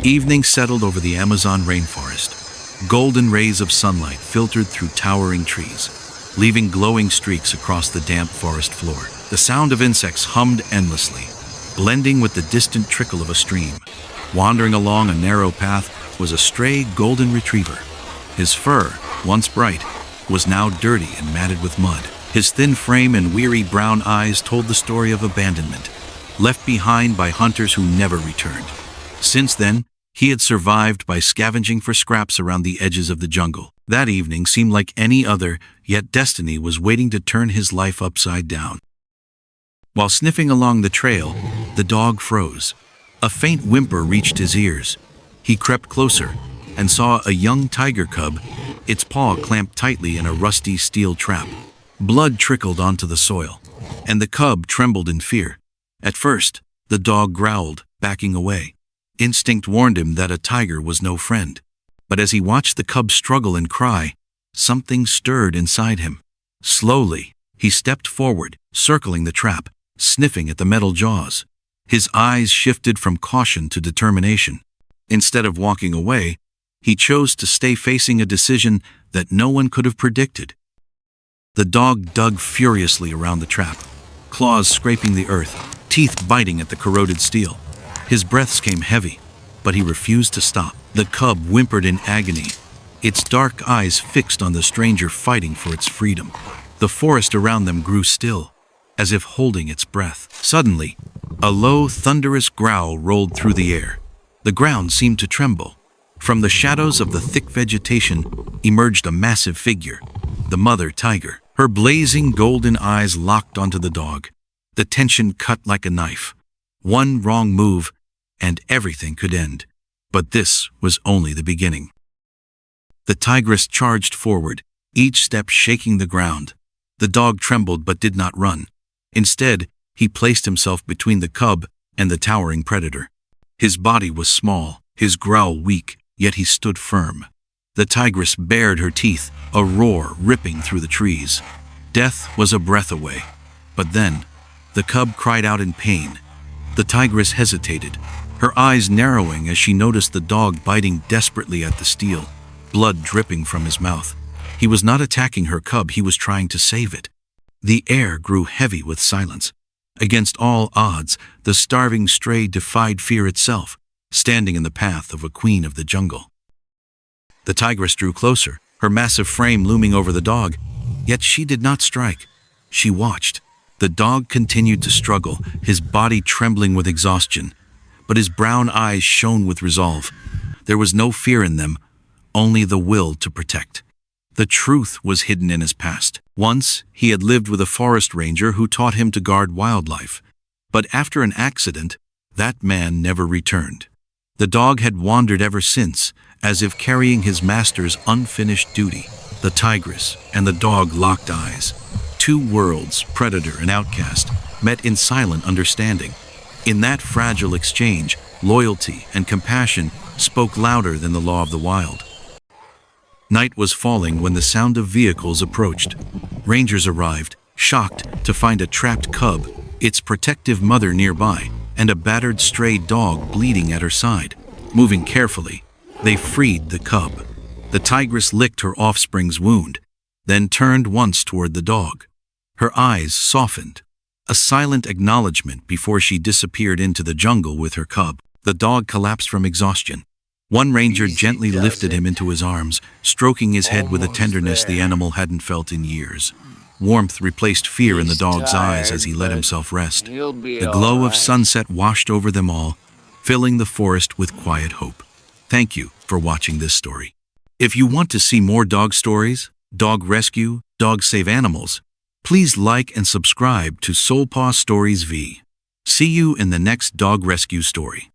Evening settled over the Amazon rainforest. Golden rays of sunlight filtered through towering trees, leaving glowing streaks across the damp forest floor. The sound of insects hummed endlessly, blending with the distant trickle of a stream. Wandering along a narrow path was a stray golden retriever. His fur, once bright, was now dirty and matted with mud. His thin frame and weary brown eyes told the story of abandonment, left behind by hunters who never returned. Since then, he had survived by scavenging for scraps around the edges of the jungle. That evening seemed like any other, yet destiny was waiting to turn his life upside down. While sniffing along the trail, the dog froze. A faint whimper reached his ears. He crept closer and saw a young tiger cub, its paw clamped tightly in a rusty steel trap. Blood trickled onto the soil, and the cub trembled in fear. At first, the dog growled, backing away. Instinct warned him that a tiger was no friend. But as he watched the cub struggle and cry, something stirred inside him. Slowly, he stepped forward, circling the trap, sniffing at the metal jaws. His eyes shifted from caution to determination. Instead of walking away, he chose to stay, facing a decision that no one could have predicted. The dog dug furiously around the trap, claws scraping the earth, teeth biting at the corroded steel. His breaths came heavy, but he refused to stop. The cub whimpered in agony, its dark eyes fixed on the stranger fighting for its freedom. The forest around them grew still, as if holding its breath. Suddenly, a low, thunderous growl rolled through the air. The ground seemed to tremble. From the shadows of the thick vegetation emerged a massive figure, the mother tiger. Her blazing golden eyes locked onto the dog. The tension cut like a knife. One wrong move, and everything could end. But this was only the beginning. The tigress charged forward, each step shaking the ground. The dog trembled but did not run. Instead, he placed himself between the cub and the towering predator. His body was small, his growl weak, yet he stood firm. The tigress bared her teeth, a roar ripping through the trees. Death was a breath away. But then, the cub cried out in pain. The tigress hesitated, her eyes narrowing as she noticed the dog biting desperately at the steel, blood dripping from his mouth. He was not attacking her cub, he was trying to save it. The air grew heavy with silence. Against all odds, the starving stray defied fear itself, standing in the path of a queen of the jungle. The tigress drew closer, her massive frame looming over the dog, yet she did not strike. She watched. The dog continued to struggle, his body trembling with exhaustion, but his brown eyes shone with resolve. There was no fear in them, only the will to protect. The truth was hidden in his past. Once, he had lived with a forest ranger who taught him to guard wildlife. But after an accident, that man never returned. The dog had wandered ever since, as if carrying his master's unfinished duty. The tigress and the dog locked eyes. Two worlds, predator and outcast, met in silent understanding. In that fragile exchange, loyalty and compassion spoke louder than the law of the wild. Night was falling when the sound of vehicles approached. Rangers arrived, shocked to find a trapped cub, its protective mother nearby, and a battered stray dog bleeding at her side. Moving carefully, they freed the cub. The tigress licked her offspring's wound, then turned once toward the dog. Her eyes softened, a silent acknowledgement before she disappeared into the jungle with her cub. The dog collapsed from exhaustion. One ranger gently lifted him into his arms, stroking his head with a tenderness the animal hadn't felt in years. Warmth replaced fear in the dog's eyes as he let himself rest. The glow of sunset washed over them all, filling the forest with quiet hope. Thank you for watching this story. If you want to see more dog stories, dog rescue, dog save animals, please like and subscribe to Soulpaw Stories V. See you in the next dog rescue story.